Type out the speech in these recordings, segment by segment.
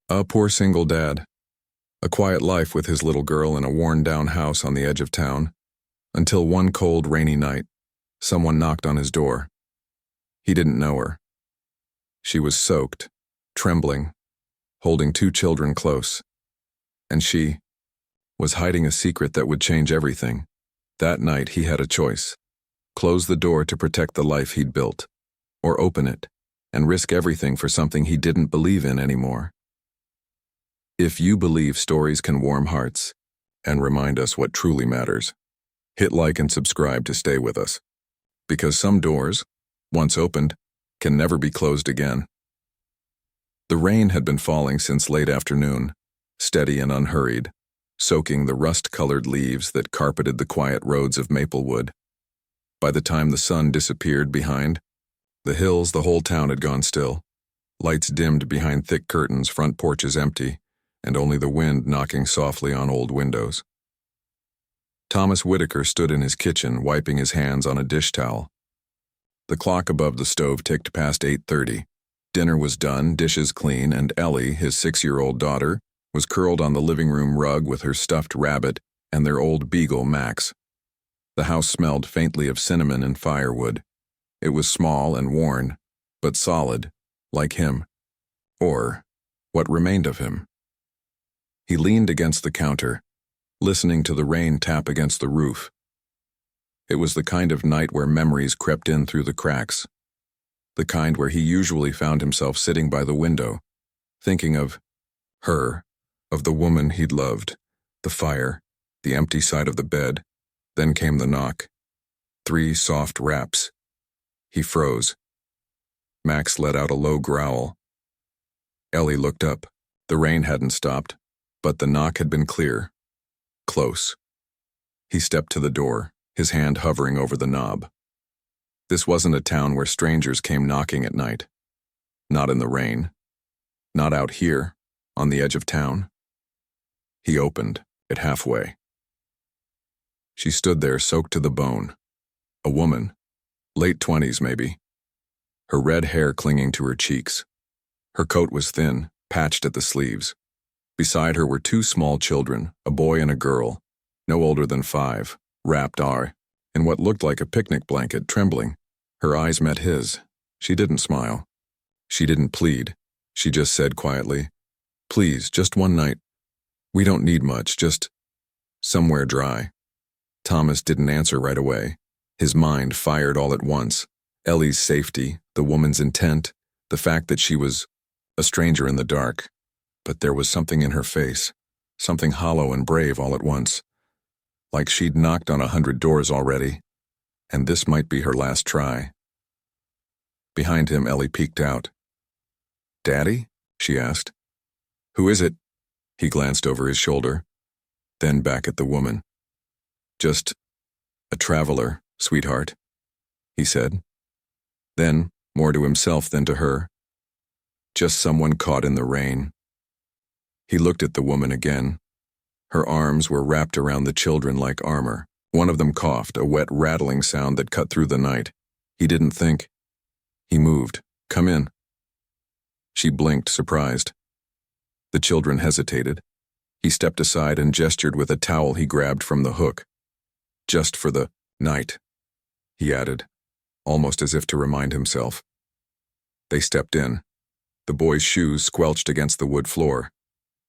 A poor single dad. A quiet life with his little girl in a worn-down house on the edge of town, until one cold, rainy night, someone knocked on his door. He didn't know her. She was soaked, trembling, holding two children close. And she was hiding a secret that would change everything. That night he had a choice. Close the door to protect the life he'd built, or open it and risk everything for something he didn't believe in anymore. If you believe stories can warm hearts and remind us what truly matters, hit like and subscribe to stay with us. Because some doors, once opened, can never be closed again. The rain had been falling since late afternoon, steady and unhurried, soaking the rust-colored leaves that carpeted the quiet roads of Maplewood. By the time the sun disappeared behind the hills, the whole town had gone still. Lights dimmed behind thick curtains, front porches empty, and only the wind knocking softly on old windows. Thomas Whitaker stood in his kitchen, wiping his hands on a dish towel. The clock above the stove ticked past 8:30. Dinner was done, dishes clean, and Ellie, his 6-year-old daughter, was curled on the living room rug with her stuffed rabbit and their old beagle, Max. The house smelled faintly of cinnamon and firewood. It was small and worn, but solid, like him. Or what remained of him. He leaned against the counter, listening to the rain tap against the roof. It was the kind of night where memories crept in through the cracks. The kind where he usually found himself sitting by the window, thinking of her, of the woman he'd loved, the fire, the empty side of the bed. Then came the knock. 3 soft raps. He froze. Max let out a low growl. Ellie looked up. The rain hadn't stopped, but the knock had been clear. Close. He stepped to the door, his hand hovering over the knob. This wasn't a town where strangers came knocking at night. Not in the rain. Not out here, on the edge of town. He opened it halfway. She stood there, soaked to the bone. A woman, late 20s maybe. Her red hair clinging to her cheeks. Her coat was thin, patched at the sleeves. Beside her were 2 small children, a boy and a girl, no older than 5, wrapped in what looked like a picnic blanket, trembling. Her eyes met his. She didn't smile. She didn't plead. She just said quietly, "Please, just one night. We don't need much, just somewhere dry." Thomas didn't answer right away. His mind fired all at once. Ellie's safety, the woman's intent, the fact that she was a stranger in the dark. But there was something in her face, something hollow and brave all at once. Like she'd knocked on 100 doors already, and this might be her last try. Behind him, Ellie peeked out. "Daddy?" she asked. "Who is it?" He glanced over his shoulder, then back at the woman. "Just a traveler, sweetheart," he said. Then, more to himself than to her, "Just someone caught in the rain." He looked at the woman again. Her arms were wrapped around the children like armor. One of them coughed, a wet rattling sound that cut through the night. He didn't think. He moved. "Come in." She blinked, surprised. The children hesitated. He stepped aside and gestured with a towel he grabbed from the hook. "Just for the night," he added, almost as if to remind himself. They stepped in. The boy's shoes squelched against the wood floor.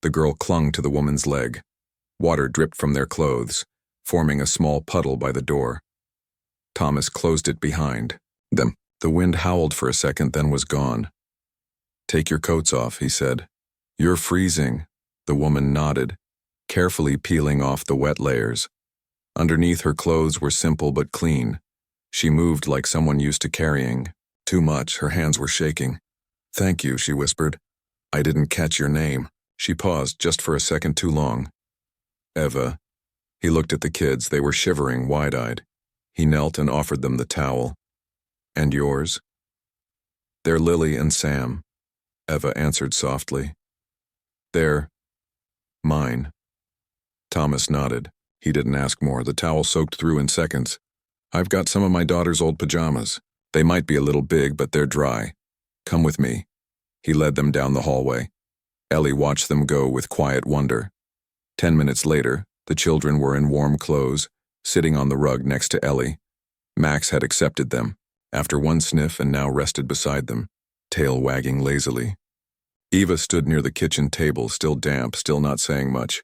The girl clung to the woman's leg. Water dripped from their clothes, forming a small puddle by the door. Thomas closed it behind them. The wind howled for a second, then was gone. "Take your coats off," he said. "You're freezing." The woman nodded, carefully peeling off the wet layers. Underneath, her clothes were simple but clean. She moved like someone used to carrying. Too much, her hands were shaking. "Thank you," she whispered. "I didn't catch your name." She paused just for a second too long. "Eva." He looked at the kids. They were shivering, wide-eyed. He knelt and offered them the towel. "And yours?" "They're Lily and Sam," Eva answered softly. "They're mine." Thomas nodded. He didn't ask more. The towel soaked through in seconds. "I've got some of my daughter's old pajamas. They might be a little big, but they're dry. Come with me." He led them down the hallway. Ellie watched them go with quiet wonder. 10 minutes later, the children were in warm clothes, sitting on the rug next to Ellie. Max had accepted them, after one sniff, and now rested beside them, tail wagging lazily. Eva stood near the kitchen table, still damp, still not saying much.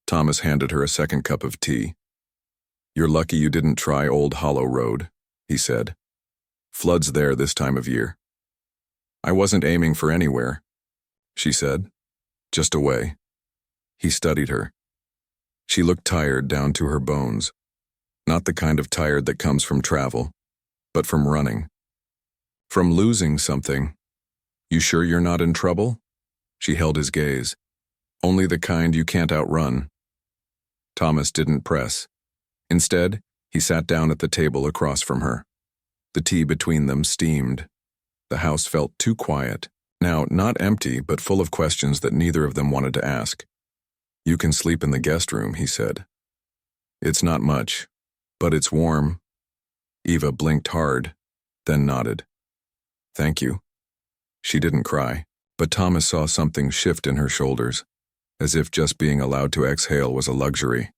Thomas handed her a second cup of tea. "You're lucky you didn't try Old Hollow Road," he said. "Floods there this time of year." "I wasn't aiming for anywhere," she said. "Just away." He studied her. She looked tired down to her bones. Not the kind of tired that comes from travel, but from running. From losing something. "You sure you're not in trouble?" She held his gaze. "Only the kind you can't outrun." Thomas didn't press. Instead, he sat down at the table across from her. The tea between them steamed. The house felt too quiet. Now, not empty, but full of questions that neither of them wanted to ask. "You can sleep in the guest room," he said. "It's not much, but it's warm." Eva blinked hard, then nodded. "Thank you." She didn't cry, but Thomas saw something shift in her shoulders, as if just being allowed to exhale was a luxury.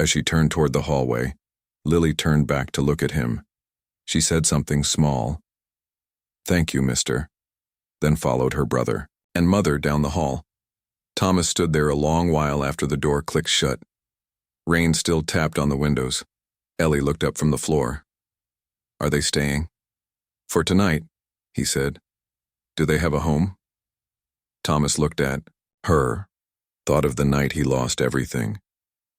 As she turned toward the hallway, Lily turned back to look at him. She said something small. "Thank you, mister," then followed her brother and mother down the hall. Thomas stood there a long while after the door clicked shut. Rain still tapped on the windows. Ellie looked up from the floor. "Are they staying?" "For tonight," he said. "Do they have a home?" Thomas looked at her, thought of the night he lost everything,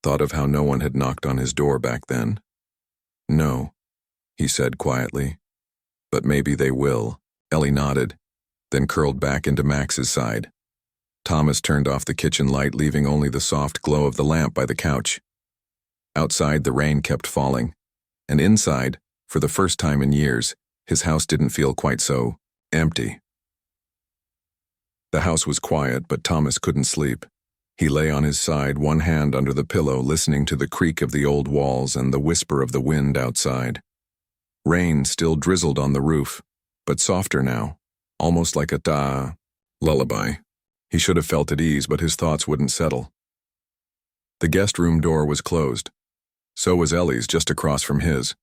thought of how no one had knocked on his door back then. "No," he said quietly. "But maybe they will." Ellie nodded, then curled back into Max's side. Thomas turned off the kitchen light, leaving only the soft glow of the lamp by the couch. Outside, the rain kept falling, and inside, for the first time in years, his house didn't feel quite so empty. The house was quiet, but Thomas couldn't sleep. He lay on his side, one hand under the pillow, listening to the creak of the old walls and the whisper of the wind outside. Rain still drizzled on the roof, but softer now, almost like a lullaby. He should have felt at ease, but his thoughts wouldn't settle. The guest room door was closed. So was Ellie's, just across from his.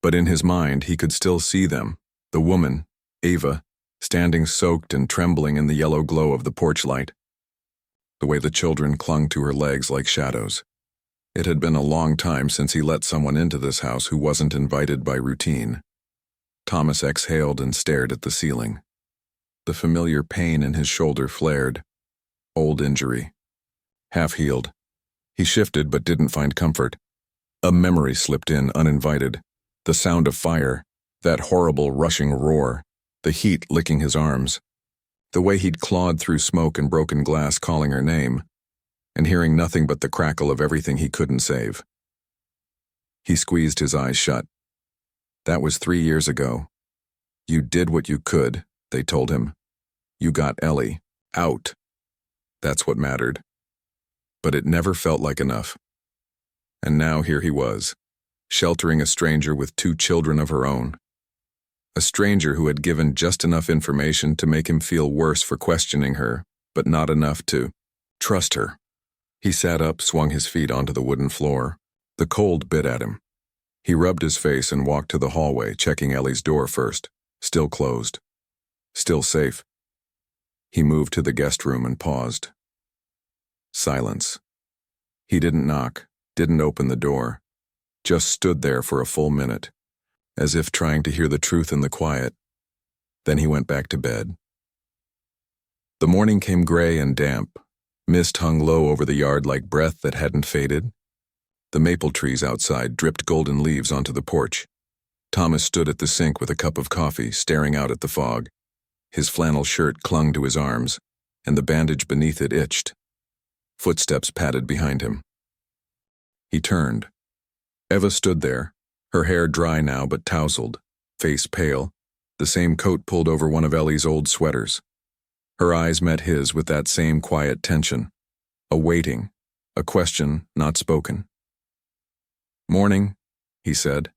But in his mind, he could still see them, the woman, Ava, standing soaked and trembling in the yellow glow of the porch light. The way the children clung to her legs like shadows. It had been a long time since he let someone into this house who wasn't invited by routine. Thomas exhaled and stared at the ceiling. The familiar pain in his shoulder flared. Old injury. Half healed. He shifted but didn't find comfort. A memory slipped in uninvited. The sound of fire, that horrible rushing roar, the heat licking his arms. The way he'd clawed through smoke and broken glass calling her name, and hearing nothing but the crackle of everything he couldn't save. He squeezed his eyes shut. That was 3 years ago. You did what you could, they told him. You got Ellie out. That's what mattered. But it never felt like enough. And now here he was, sheltering a stranger with 2 children of her own. A stranger who had given just enough information to make him feel worse for questioning her, but not enough to trust her. He sat up, swung his feet onto the wooden floor. The cold bit at him. He rubbed his face and walked to the hallway, checking Ellie's door first. Still closed. Still safe. He moved to the guest room and paused. Silence. He didn't knock, didn't open the door, just stood there for a full minute, as if trying to hear the truth in the quiet. Then he went back to bed. The morning came gray and damp. Mist hung low over the yard like breath that hadn't faded. The maple trees outside dripped golden leaves onto the porch. Thomas stood at the sink with a cup of coffee, staring out at the fog. His flannel shirt clung to his arms, and the bandage beneath it itched. Footsteps padded behind him. He turned. Eva stood there, her hair dry now but tousled, face pale, the same coat pulled over one of Ellie's old sweaters. Her eyes met his with that same quiet tension, a waiting, a question not spoken. "Morning," he said.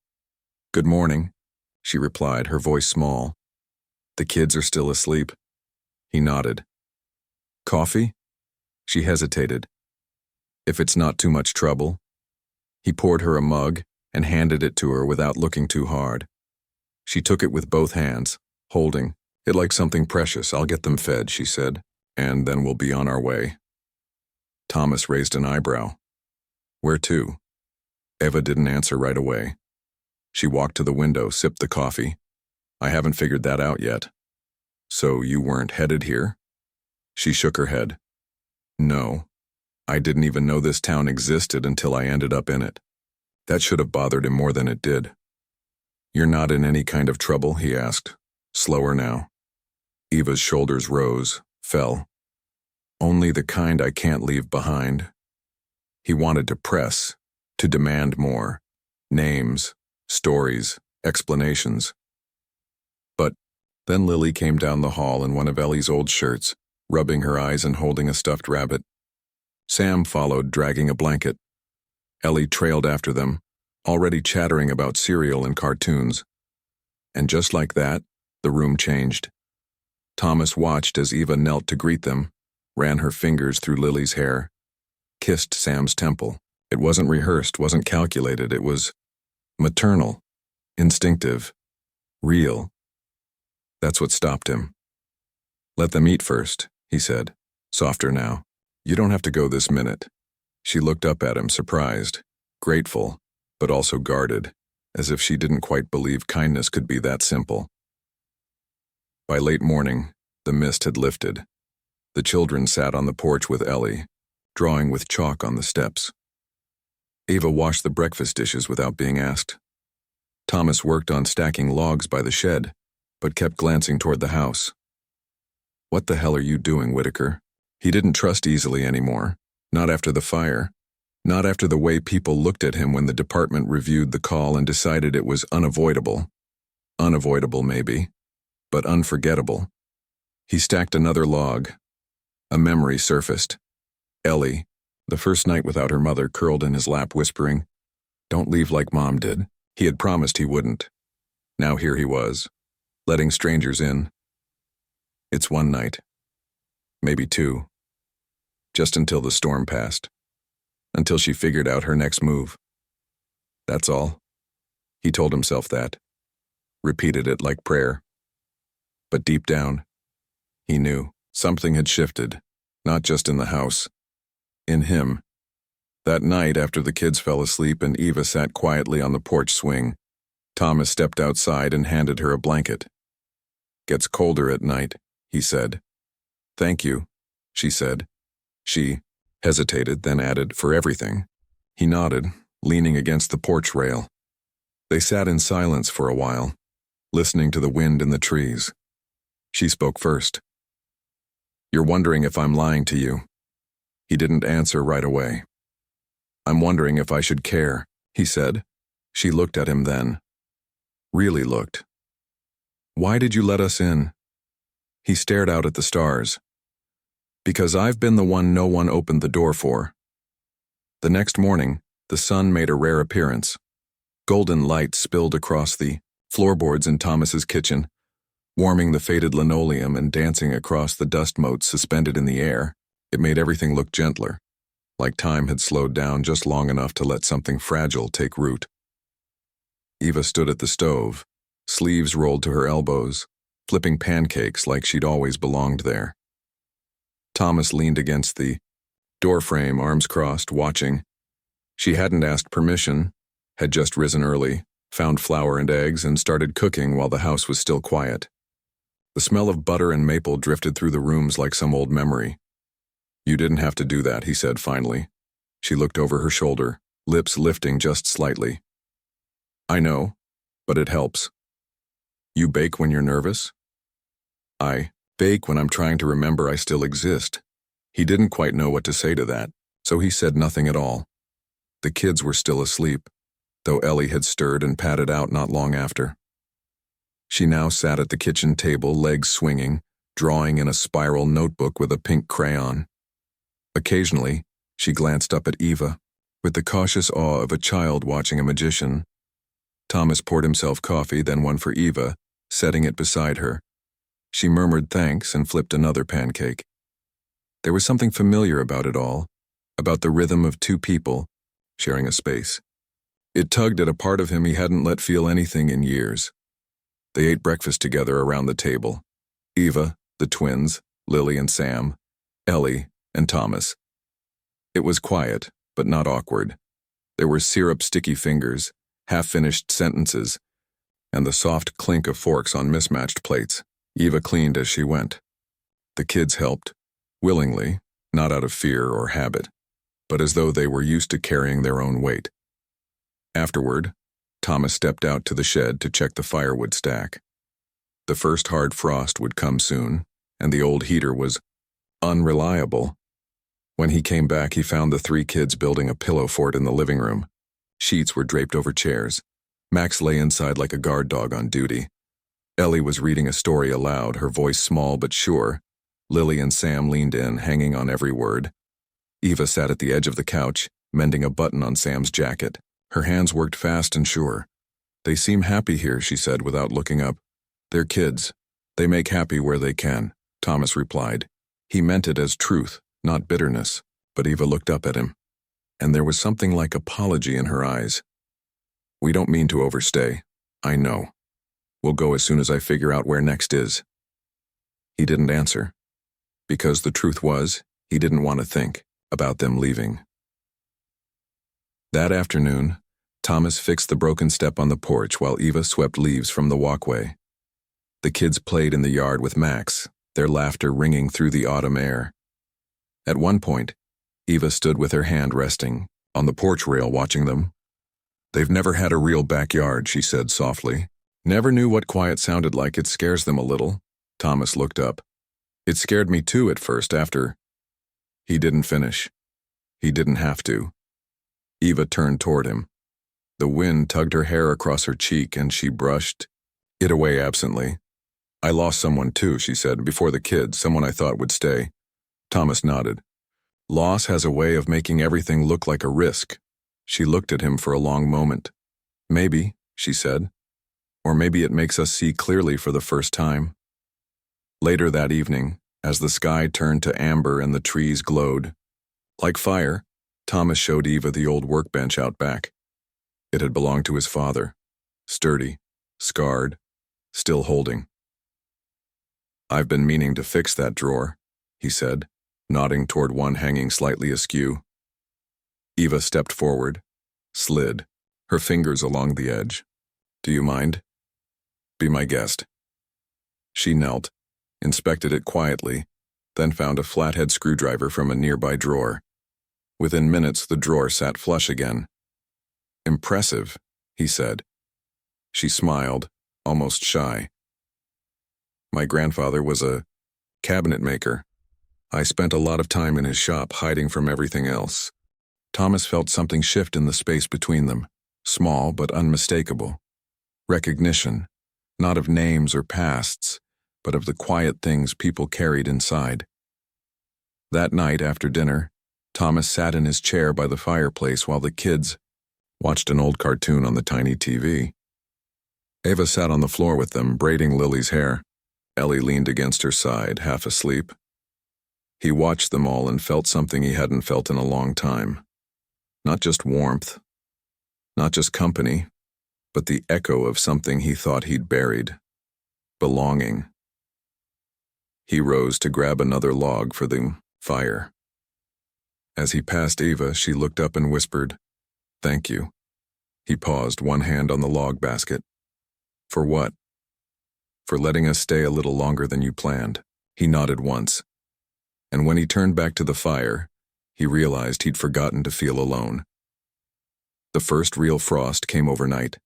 "Good morning," she replied, her voice small. "The kids are still asleep." He nodded. Coffee? She hesitated. If it's not too much trouble. He poured her a mug and handed it to her without looking too hard. She took it with both hands, holding it like something precious. I'll get them fed, she said, and then we'll be on our way. Thomas raised an eyebrow. Where to? Eva didn't answer right away. She walked to the window, sipped the coffee. I haven't figured that out yet. So you weren't headed here? She shook her head. No. I didn't even know this town existed until I ended up in it. That should have bothered him more than it did. You're not in any kind of trouble, he asked, slower now. Eva's shoulders rose, fell. Only the kind I can't leave behind. He wanted to press, to demand more. Names, stories, explanations. But then Lily came down the hall in one of Ellie's old shirts, rubbing her eyes and holding a stuffed rabbit. Sam followed, dragging a blanket. Ellie trailed after them, already chattering about cereal and cartoons. And just like that, the room changed. Thomas watched as Eva knelt to greet them, ran her fingers through Lily's hair, kissed Sam's temple. It wasn't rehearsed, wasn't calculated, it was maternal, instinctive, real. That's what stopped him. Let them eat first, he said, softer now. You don't have to go this minute. She looked up at him, surprised, grateful, but also guarded, as if she didn't quite believe kindness could be that simple. By late morning, the mist had lifted. The children sat on the porch with Ellie, drawing with chalk on the steps. Eva washed the breakfast dishes without being asked. Thomas worked on stacking logs by the shed, but kept glancing toward the house. What the hell are you doing, Whitaker? He didn't trust easily anymore, not after the fire, not after the way people looked at him when the department reviewed the call and decided it was unavoidable. Unavoidable, maybe, but unforgettable. He stacked another log. A memory surfaced. Ellie, the first night without her mother, curled in his lap whispering, "Don't leave like Mom did." He had promised he wouldn't. Now here he was, letting strangers in. It's one night. Maybe two. Just until the storm passed. Until she figured out her next move. That's all. He told himself that. Repeated it like prayer. But deep down, he knew something had shifted, not just in the house. In him. That night, after the kids fell asleep and Eva sat quietly on the porch swing, Thomas stepped outside and handed her a blanket. "Gets colder at night," he said. "Thank you," she said. She hesitated, then added, "For everything." He nodded, leaning against the porch rail. They sat in silence for a while, listening to the wind in the trees. She spoke first. "You're wondering if I'm lying to you." He didn't answer right away. "I'm wondering if I should care," he said. She looked at him then. Really looked. "Why did you let us in?" He stared out at the stars. "Because I've been the one no one opened the door for." The next morning, the sun made a rare appearance. Golden light spilled across the floorboards in Thomas's kitchen, warming the faded linoleum and dancing across the dust motes suspended in the air. It made everything look gentler, like time had slowed down just long enough to let something fragile take root. Eva stood at the stove, sleeves rolled to her elbows, flipping pancakes like she'd always belonged there. Thomas leaned against the doorframe, arms crossed, watching. She hadn't asked permission, had just risen early, found flour and eggs, and started cooking while the house was still quiet. The smell of butter and maple drifted through the rooms like some old memory. "You didn't have to do that," he said finally. She looked over her shoulder, lips lifting just slightly. "I know, but it helps." "You bake when you're nervous?" "I bake when I'm trying to remember I still exist." He didn't quite know what to say to that, so he said nothing at all. The kids were still asleep, though Ellie had stirred and padded out not long after. She now sat at the kitchen table, legs swinging, drawing in a spiral notebook with a pink crayon. Occasionally, she glanced up at Eva, with the cautious awe of a child watching a magician. Thomas poured himself coffee, then one for Eva, setting it beside her. She murmured thanks and flipped another pancake. There was something familiar about it all, about the rhythm of two people sharing a space. It tugged at a part of him he hadn't let feel anything in years. They ate breakfast together around the table. Eva, the twins, Lily and Sam, Ellie, and Thomas. It was quiet, but not awkward. There were syrup-sticky fingers, half-finished sentences, and the soft clink of forks on mismatched plates. Eva cleaned as she went. The kids helped, willingly, not out of fear or habit, but as though they were used to carrying their own weight. Afterward, Thomas stepped out to the shed to check the firewood stack. The first hard frost would come soon, and the old heater was unreliable. When he came back, he found the three kids building a pillow fort in the living room. Sheets were draped over chairs. Max lay inside like a guard dog on duty. Ellie was reading a story aloud, her voice small but sure. Lily and Sam leaned in, hanging on every word. Eva sat at the edge of the couch, mending a button on Sam's jacket. Her hands worked fast and sure. "They seem happy here," she said without looking up. "They're kids. They make happy where they can," Thomas replied. He meant it as truth, not bitterness, but Eva looked up at him, and there was something like apology in her eyes. "We don't mean to overstay. I know. We'll go as soon as I figure out where next is." He didn't answer, because the truth was, he didn't want to think about them leaving. That afternoon, Thomas fixed the broken step on the porch while Eva swept leaves from the walkway. The kids played in the yard with Max, their laughter ringing through the autumn air. At one point, Eva stood with her hand resting on the porch rail watching them. "They've never had a real backyard," she said softly. "Never knew what quiet sounded like. It scares them a little." Thomas looked up. "It scared me too at first after." He didn't finish. He didn't have to. Eva turned toward him. The wind tugged her hair across her cheek and she brushed it away absently. "I lost someone too," she said, "before the kids, someone I thought would stay." Thomas nodded. "Loss has a way of making everything look like a risk." She looked at him for a long moment. "Maybe," she said. "Or maybe it makes us see clearly for the first time." Later that evening, as the sky turned to amber and the trees glowed like fire, Thomas showed Eva the old workbench out back. It had belonged to his father, sturdy, scarred, still holding. "I've been meaning to fix that drawer," he said, nodding toward one hanging slightly askew. Eva stepped forward, slid, her fingers along the edge. "Do you mind? Be my guest." She knelt, inspected it quietly, then found a flathead screwdriver from a nearby drawer. Within minutes, the drawer sat flush again. "Impressive," he said. She smiled, almost shy. "My grandfather was a cabinet maker. I spent a lot of time in his shop hiding from everything else." Thomas felt something shift in the space between them, small but unmistakable. Recognition, not of names or pasts, but of the quiet things people carried inside. That night after dinner, Thomas sat in his chair by the fireplace while the kids watched an old cartoon on the tiny TV. Eva sat on the floor with them, braiding Lily's hair. Ellie leaned against her side, half asleep. He watched them all and felt something he hadn't felt in a long time. Not just warmth, not just company, but the echo of something he thought he'd buried. Belonging. He rose to grab another log for the fire. As he passed Eva, she looked up and whispered, "Thank you." He paused, one hand on the log basket. "For what?" "For letting us stay a little longer than you planned." He nodded once. And when he turned back to the fire, he realized he'd forgotten to feel alone. The first real frost came overnight.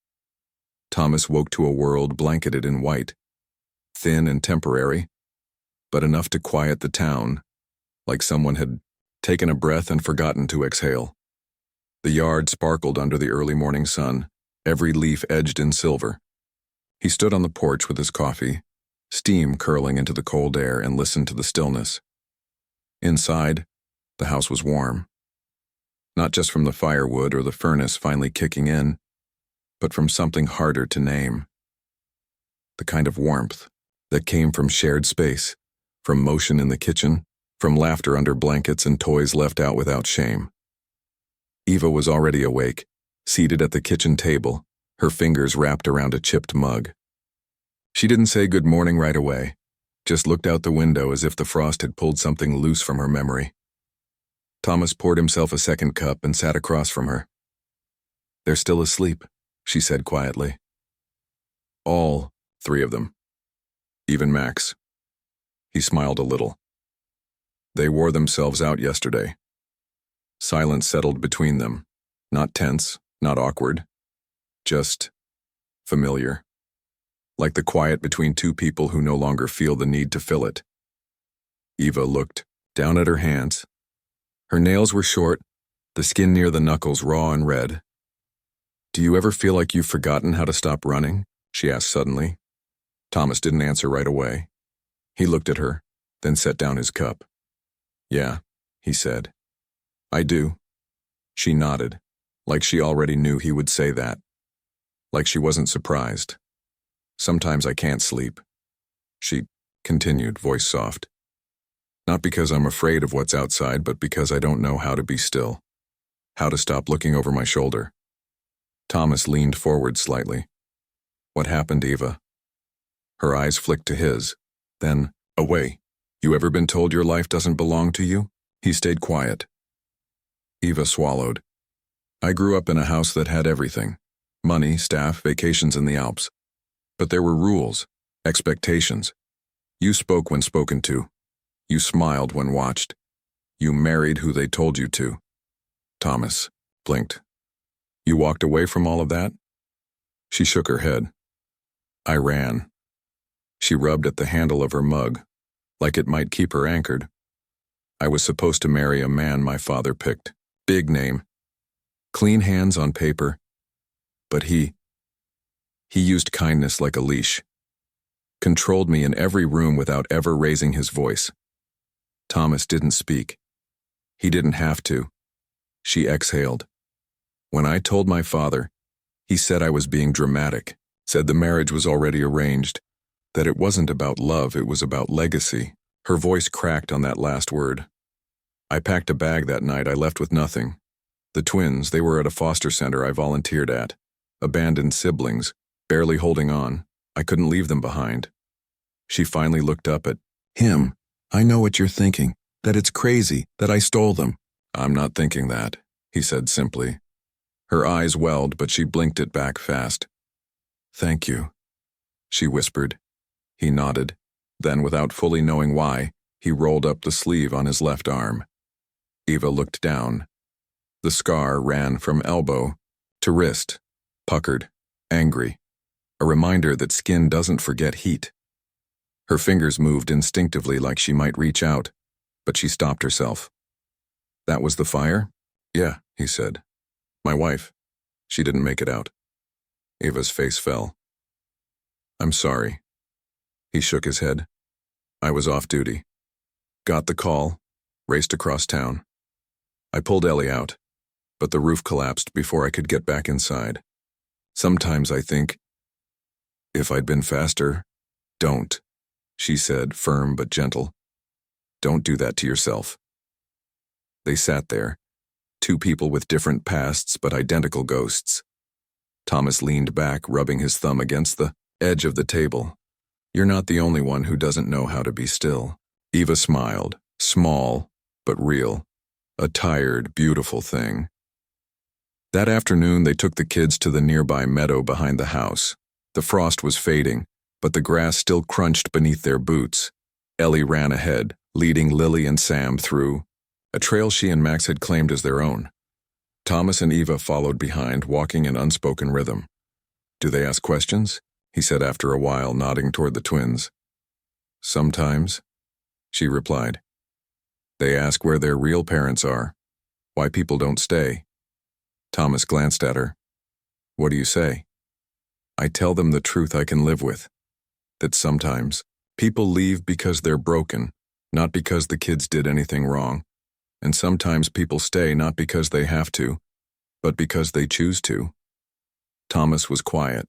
Thomas woke to a world blanketed in white, thin and temporary, but enough to quiet the town, like someone had taken a breath and forgotten to exhale. The yard sparkled under the early morning sun, every leaf edged in silver. He stood on the porch with his coffee, steam curling into the cold air, and listened to the stillness. Inside, the house was warm. Not just from the firewood or the furnace finally kicking in, but from something harder to name. The kind of warmth that came from shared space, from motion in the kitchen, from laughter under blankets and toys left out without shame. Eva was already awake, seated at the kitchen table, her fingers wrapped around a chipped mug. She didn't say good morning right away, just looked out the window as if the frost had pulled something loose from her memory. Thomas poured himself a second cup and sat across from her. "They're still asleep," she said quietly. "All three of them. Even Max." He smiled a little. "They wore themselves out yesterday." Silence settled between them, not tense, not awkward, just familiar. Like the quiet between two people who no longer feel the need to fill it. Eva looked down at her hands. Her nails were short, the skin near the knuckles raw and red. "Do you ever feel like you've forgotten how to stop running?" she asked suddenly. Thomas didn't answer right away. He looked at her, then set down his cup. "Yeah," he said. "I do." She nodded, like she already knew he would say that. Like she wasn't surprised. "Sometimes I can't sleep," she continued, voice soft. "Not because I'm afraid of what's outside, but because I don't know how to be still. How to stop looking over my shoulder." Thomas leaned forward slightly. "What happened, Eva?" Her eyes flicked to his, then away. "You ever been told your life doesn't belong to you?" He stayed quiet. Eva swallowed. "I grew up in a house that had everything. Money, staff, vacations in the Alps. But there were rules, expectations. You spoke when spoken to. You smiled when watched. You married who they told you to." Thomas blinked. "You walked away from all of that?" She shook her head. "I ran." She rubbed at the handle of her mug, like it might keep her anchored. "I was supposed to marry a man my father picked. Big name. Clean hands on paper. But he used kindness like a leash. Controlled me in every room without ever raising his voice." Thomas didn't speak. He didn't have to. She exhaled. "When I told my father, he said I was being dramatic, said the marriage was already arranged, that it wasn't about love, it was about legacy." Her voice cracked on that last word. "I packed a bag that night. I left with nothing. The twins, they were at a foster center I volunteered at. Abandoned siblings, barely holding on. I couldn't leave them behind." She finally looked up at him. "I know what you're thinking, that it's crazy, that I stole them." "I'm not thinking that," he said simply. Her eyes welled, but she blinked it back fast. "Thank you," she whispered. He nodded. Then, without fully knowing why, he rolled up the sleeve on his left arm. Eva looked down. The scar ran from elbow to wrist, puckered, angry, a reminder that skin doesn't forget heat. Her fingers moved instinctively like she might reach out, but she stopped herself. "That was the fire?" "Yeah," he said. "My wife. She didn't make it out." Eva's face fell. "I'm sorry." He shook his head. "I was off duty. Got the call, raced across town. I pulled Ellie out, but the roof collapsed before I could get back inside. Sometimes I think, if I'd been faster." "Don't," she said, firm but gentle. "Don't do that to yourself." They sat there, two people with different pasts but identical ghosts. Thomas leaned back, rubbing his thumb against the edge of the table. "You're not the only one who doesn't know how to be still." Eva smiled, small but real, a tired, beautiful thing. That afternoon they took the kids to the nearby meadow behind the house. The frost was fading, but the grass still crunched beneath their boots. Ellie ran ahead, leading Lily and Sam through a trail she and Max had claimed as their own. Thomas and Eva followed behind, walking in unspoken rhythm. "Do they ask questions?" he said after a while, nodding toward the twins. "Sometimes," she replied. "They ask where their real parents are, why people don't stay." Thomas glanced at her. "What do you say?" "I tell them the truth I can live with. That sometimes people leave because they're broken, not because the kids did anything wrong. And sometimes people stay not because they have to, but because they choose to." Thomas was quiet.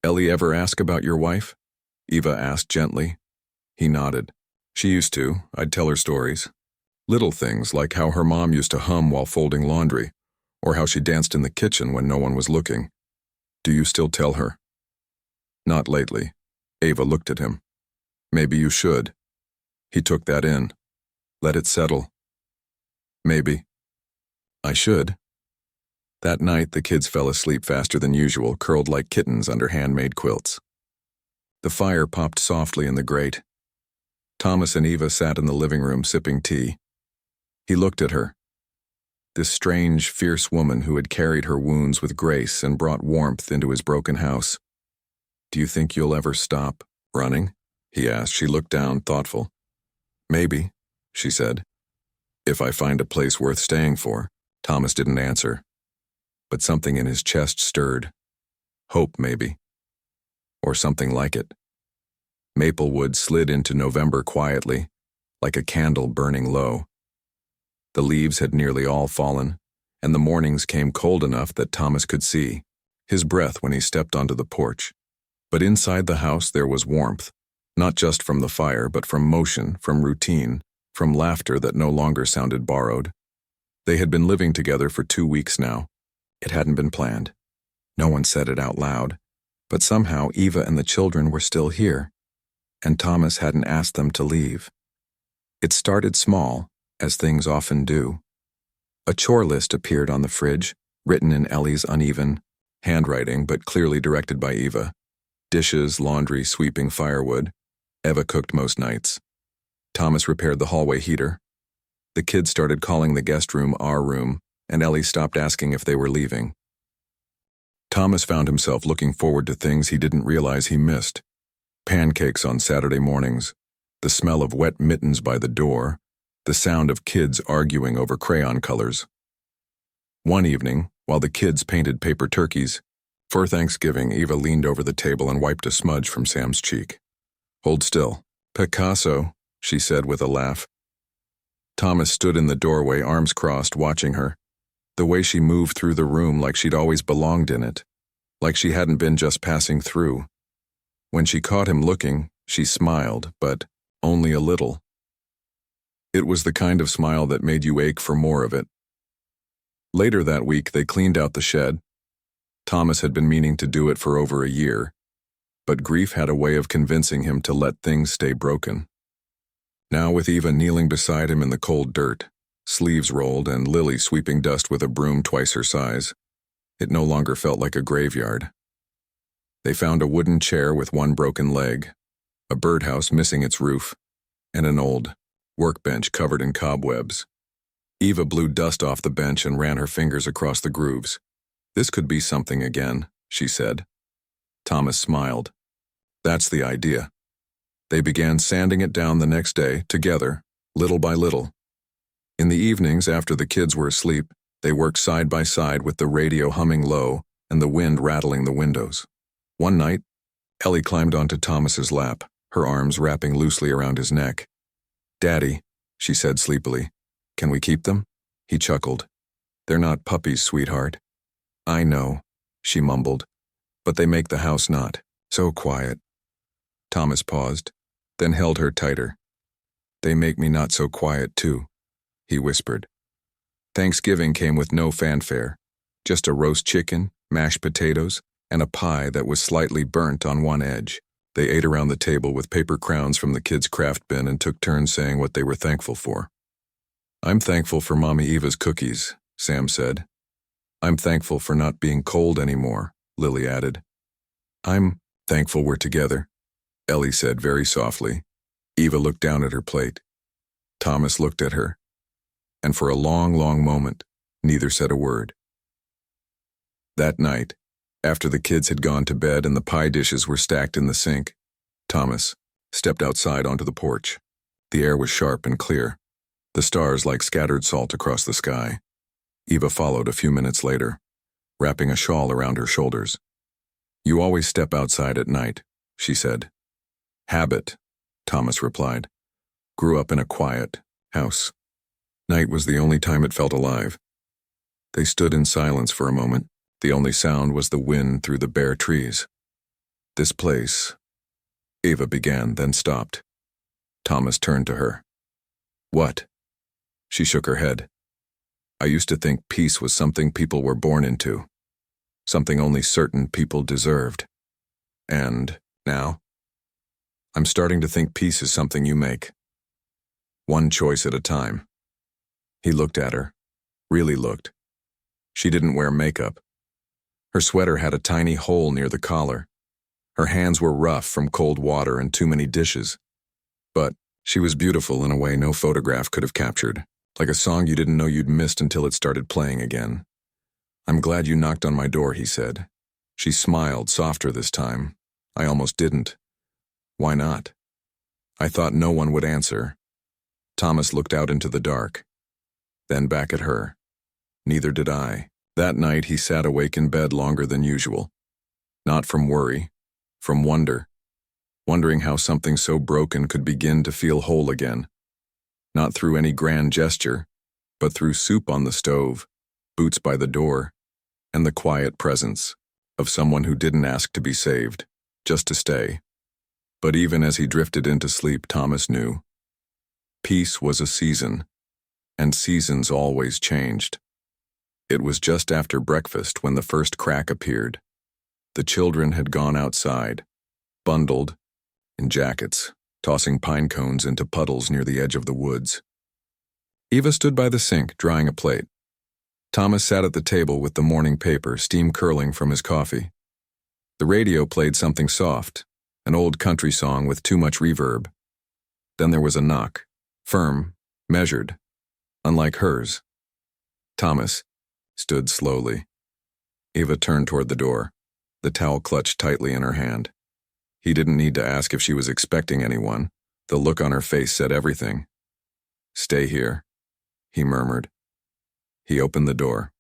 "Ellie ever ask about your wife?" Eva asked gently. He nodded. She used to. I'd tell her stories. Little things like how her mom used to hum while folding laundry, or how she danced in the kitchen when no one was looking. Do you still tell her? Not lately. Ava looked at him. Maybe you should. He took that in. Let it settle. Maybe. I should. That night, the kids fell asleep faster than usual, curled like kittens under handmade quilts. The fire popped softly in the grate. Thomas and Eva sat in the living room sipping tea. He looked at her. This strange, fierce woman who had carried her wounds with grace and brought warmth into his broken house. Do you think you'll ever stop running? He asked. She looked down, thoughtful. Maybe, she said. If I find a place worth staying for. Thomas didn't answer. But something in his chest stirred. Hope, maybe. Or something like it. Maplewood slid into November quietly, like a candle burning low. The leaves had nearly all fallen, and the mornings came cold enough that Thomas could see his breath when he stepped onto the porch. But inside the house there was warmth, not just from the fire, but from motion, from routine, from laughter that no longer sounded borrowed. They had been living together for 2 weeks now. It hadn't been planned. No one said it out loud, but somehow Eva and the children were still here, and Thomas hadn't asked them to leave. It started small, as things often do. A chore list appeared on the fridge, written in Ellie's uneven handwriting but clearly directed by Eva. Dishes, laundry, sweeping, firewood. Eva cooked most nights. Thomas repaired the hallway heater. The kids started calling the guest room our room, and Ellie stopped asking if they were leaving. Thomas found himself looking forward to things he didn't realize he missed. Pancakes on Saturday mornings, the smell of wet mittens by the door, the sound of kids arguing over crayon colors. One evening, while the kids painted paper turkeys, for Thanksgiving, Eva leaned over the table and wiped a smudge from Sam's cheek. Hold still. Picasso, she said with a laugh. Thomas stood in the doorway, arms crossed, watching her. The way she moved through the room like she'd always belonged in it, like she hadn't been just passing through. When she caught him looking, she smiled, but only a little. It was the kind of smile that made you ache for more of it. Later that week, they cleaned out the shed. Thomas had been meaning to do it for over a year, but grief had a way of convincing him to let things stay broken. Now with Eva kneeling beside him in the cold dirt, sleeves rolled and Lily sweeping dust with a broom twice her size, it no longer felt like a graveyard. They found a wooden chair with one broken leg, a birdhouse missing its roof, and an old workbench covered in cobwebs. Eva blew dust off the bench and ran her fingers across the grooves. This could be something again, she said. Thomas smiled. That's the idea. They began sanding it down the next day, together, little by little. In the evenings, after the kids were asleep, they worked side by side with the radio humming low and the wind rattling the windows. One night, Ellie climbed onto Thomas's lap, her arms wrapping loosely around his neck. Daddy, she said sleepily, can we keep them? He chuckled. They're not puppies, sweetheart. I know, she mumbled, but they make the house not so quiet. Thomas paused, then held her tighter. They make me not so quiet, too, he whispered. Thanksgiving came with no fanfare, just a roast chicken, mashed potatoes, and a pie that was slightly burnt on one edge. They ate around the table with paper crowns from the kids' craft bin and took turns saying what they were thankful for. I'm thankful for Mommy Eva's cookies, Sam said. I'm thankful for not being cold anymore, Lily added. I'm thankful we're together, Ellie said very softly. Eva looked down at her plate. Thomas looked at her, and for a long, long moment, neither said a word. That night, after the kids had gone to bed and the pie dishes were stacked in the sink, Thomas stepped outside onto the porch. The air was sharp and clear, the stars like scattered salt across the sky. Eva followed a few minutes later, wrapping a shawl around her shoulders. You always step outside at night, she said. Habit, Thomas replied. Grew up in a quiet house. Night was the only time it felt alive. They stood in silence for a moment. The only sound was the wind through the bare trees. This place, Eva began, then stopped. Thomas turned to her. What? She shook her head. I used to think peace was something people were born into, something only certain people deserved. And now? I'm starting to think peace is something you make. One choice at a time. He looked at her, really looked. She didn't wear makeup. Her sweater had a tiny hole near the collar. Her hands were rough from cold water and too many dishes. But she was beautiful in a way no photograph could have captured, like a song you didn't know you'd missed until it started playing again. I'm glad you knocked on my door, he said. She smiled, softer this time. I almost didn't. Why not? I thought no one would answer. Thomas looked out into the dark, then back at her. Neither did I. That night he sat awake in bed longer than usual. Not from worry, from wonder. Wondering how something so broken could begin to feel whole again. Not through any grand gesture, but through soup on the stove, boots by the door, and the quiet presence of someone who didn't ask to be saved, just to stay. But even as he drifted into sleep, Thomas knew. Peace was a season, and seasons always changed. It was just after breakfast when the first crack appeared. The children had gone outside, bundled, in jackets, tossing pine cones into puddles near the edge of the woods. Eva stood by the sink, drying a plate. Thomas sat at the table with the morning paper, steam curling from his coffee. The radio played something soft, an old country song with too much reverb. Then there was a knock, firm, measured, unlike hers. Thomas stood slowly. Eva turned toward the door, the towel clutched tightly in her hand. He didn't need to ask if she was expecting anyone. The look on her face said everything. Stay here, he murmured. He opened the door.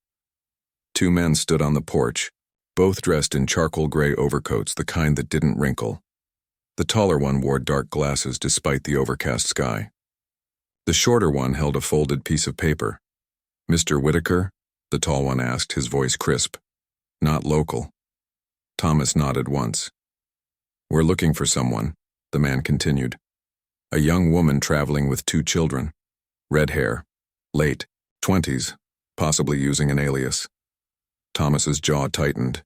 Two men stood on the porch, both dressed in charcoal gray overcoats, the kind that didn't wrinkle. The taller one wore dark glasses despite the overcast sky. The shorter one held a folded piece of paper. Mr. Whitaker? The tall one asked, his voice crisp. Not local. Thomas nodded once. We're looking for someone, the man continued. A young woman traveling with two children. Red hair. Late 20s, possibly using an alias. Thomas's jaw tightened.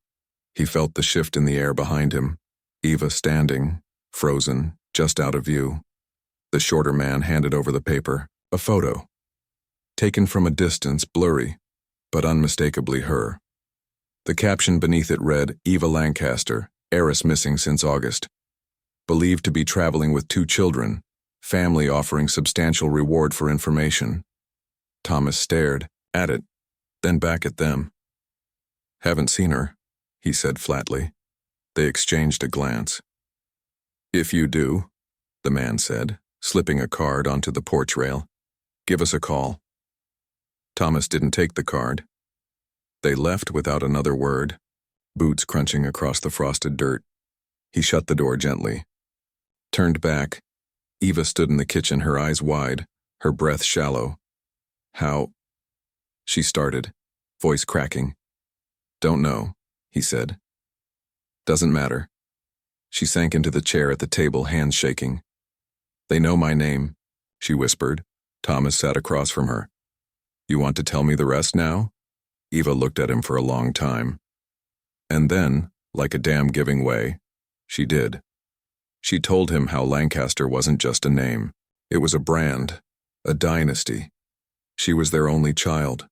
He felt the shift in the air behind him. Eva standing, frozen, just out of view. The shorter man handed over the paper, a photo. Taken from a distance, blurry, but unmistakably her. The caption beneath it read, Eva Lancaster, heiress missing since August. Believed to be traveling with two children, family offering substantial reward for information. Thomas stared at it, then back at them. Haven't seen her, he said flatly. They exchanged a glance. If you do, the man said, slipping a card onto the porch rail, give us a call. Thomas didn't take the card. They left without another word, boots crunching across the frosted dirt. He shut the door gently. Turned back. Eva stood in the kitchen, her eyes wide, her breath shallow. How? She started, voice cracking. Don't know, he said. Doesn't matter. She sank into the chair at the table, hands shaking. They know my name, she whispered. Thomas sat across from her. You want to tell me the rest now? Eva looked at him for a long time. And then, like a dam giving way, she did. She told him how Lancaster wasn't just a name. It was a brand, a dynasty. She was their only child,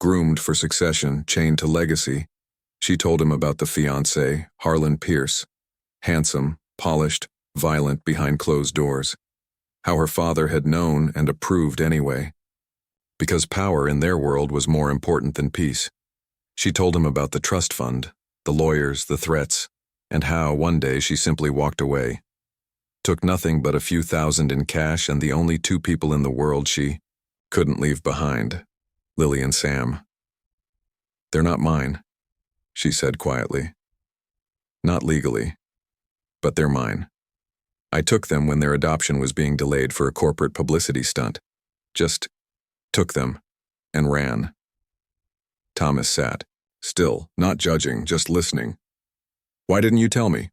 groomed for succession, chained to legacy. She told him about the fiancé, Harlan Pierce, handsome, polished, violent behind closed doors. How her father had known and approved anyway. Because power in their world was more important than peace. She told him about the trust fund, the lawyers, the threats, and how one day she simply walked away. Took nothing but a few thousand in cash and the only two people in the world she couldn't leave behind, Lily and Sam. They're not mine, she said quietly. Not legally, but they're mine. I took them when their adoption was being delayed for a corporate publicity stunt. Just took them and ran. Thomas sat, still, not judging, just listening. Why didn't you tell me?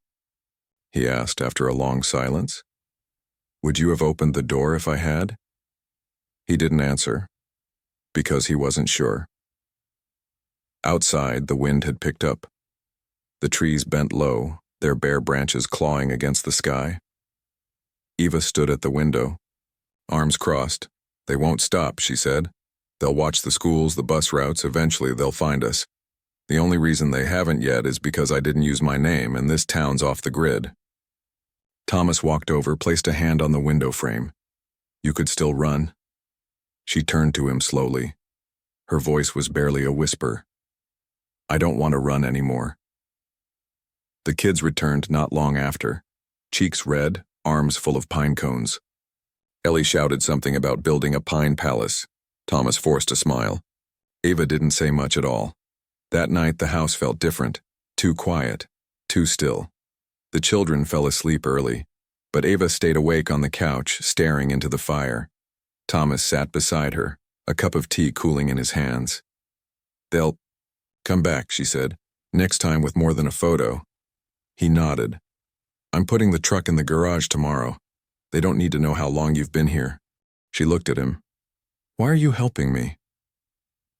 He asked after a long silence. Would you have opened the door if I had? He didn't answer, because he wasn't sure. Outside, the wind had picked up. The trees bent low, their bare branches clawing against the sky. Eva stood at the window, arms crossed. They won't stop, she said. They'll watch the schools, the bus routes, eventually they'll find us. The only reason they haven't yet is because I didn't use my name and this town's off the grid. Thomas walked over, placed a hand on the window frame. You could still run? She turned to him slowly. Her voice was barely a whisper. I don't want to run anymore. The kids returned not long after, cheeks red, arms full of pine cones. Ellie shouted something about building a pine palace. Thomas forced a smile. Ava didn't say much at all. That night the house felt different, too quiet, too still. The children fell asleep early, but Ava stayed awake on the couch, staring into the fire. Thomas sat beside her, a cup of tea cooling in his hands. They'll come back, she said, next time with more than a photo. He nodded. I'm putting the truck in the garage tomorrow. They don't need to know how long you've been here. She looked at him. Why are you helping me?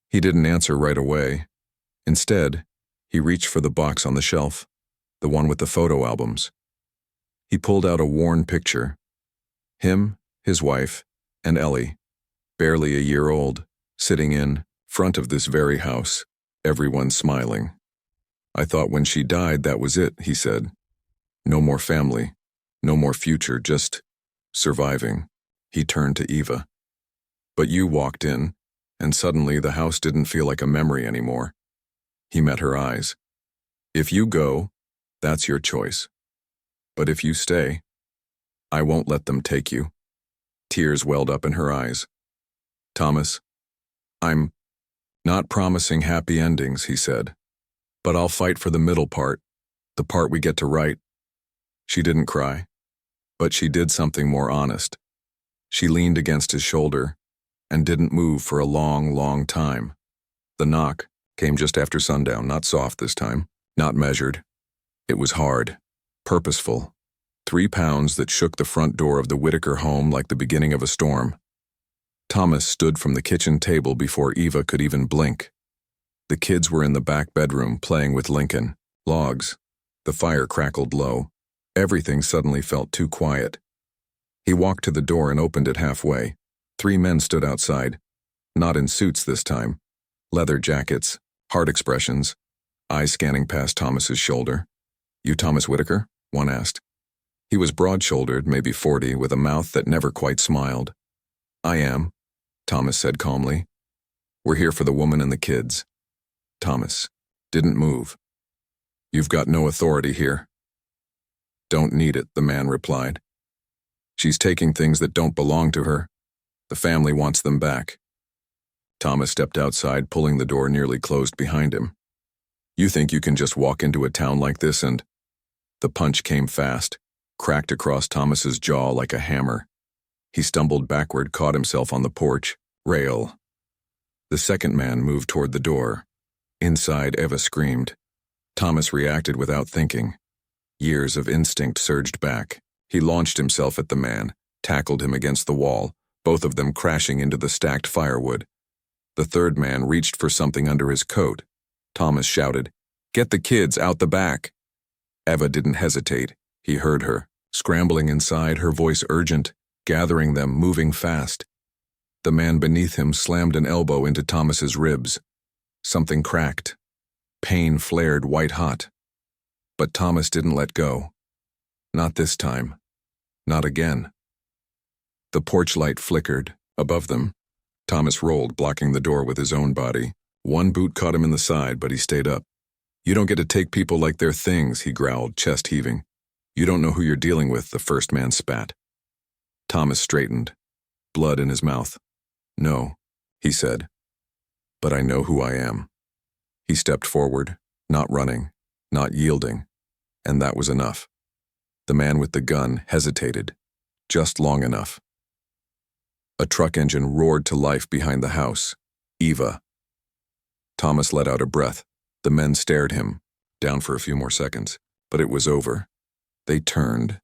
He didn't answer right away. Instead, he reached for the box on the shelf, the one with the photo albums. He pulled out a worn picture. Him, his wife, and Ellie, barely a year old, sitting in front of this very house, everyone smiling. I thought when she died that was it, he said. No more family, no more future, just surviving. He turned to Eva. But you walked in, and suddenly the house didn't feel like a memory anymore. He met her eyes. If you go, that's your choice. But if you stay, I won't let them take you. Tears welled up in her eyes. Thomas, I'm not promising happy endings, he said. But I'll fight for the middle part, the part we get to write. She didn't cry, but she did something more honest. She leaned against his shoulder and didn't move for a long, long time. The knock came just after sundown, not soft this time, not measured. It was hard, purposeful. 3 pounds that shook the front door of the Whitaker home like the beginning of a storm. Thomas stood from the kitchen table before Eva could even blink. The kids were in the back bedroom playing with Lincoln. Logs. The fire crackled low. Everything suddenly felt too quiet. He walked to the door and opened it halfway. 3 men stood outside. Not in suits this time. Leather jackets, hard expressions, eyes scanning past Thomas's shoulder. You Thomas Whitaker? One asked. He was broad-shouldered, maybe 40, with a mouth that never quite smiled. I am, Thomas said calmly. We're here for the woman and the kids. Thomas didn't move. You've got no authority here. Don't need it, the man replied. She's taking things that don't belong to her. The family wants them back. Thomas stepped outside, pulling the door nearly closed behind him. You think you can just walk into a town like this and... The punch came fast, cracked across Thomas's jaw like a hammer. He stumbled backward, caught himself on the porch rail. The second man moved toward the door. Inside, Eva screamed. Thomas reacted without thinking. Years of instinct surged back. He launched himself at the man, tackled him against the wall, both of them crashing into the stacked firewood. The third man reached for something under his coat. Thomas shouted, "Get the kids out the back!" Eva didn't hesitate. He heard her, scrambling inside, her voice urgent, gathering them, moving fast. The man beneath him slammed an elbow into Thomas's ribs. Something cracked. Pain flared white-hot. But Thomas didn't let go. Not this time. Not again. The porch light flickered. Above them, Thomas rolled, blocking the door with his own body. One boot caught him in the side, but he stayed up. You don't get to take people like they're things, he growled, chest heaving. You don't know who you're dealing with, the first man spat. Thomas straightened, blood in his mouth. No, he said. But I know who I am. He stepped forward, not running, not yielding, and that was enough. The man with the gun hesitated, just long enough. A truck engine roared to life behind the house. Eva. Thomas let out a breath. The men stared him, down for a few more seconds, but it was over. They turned,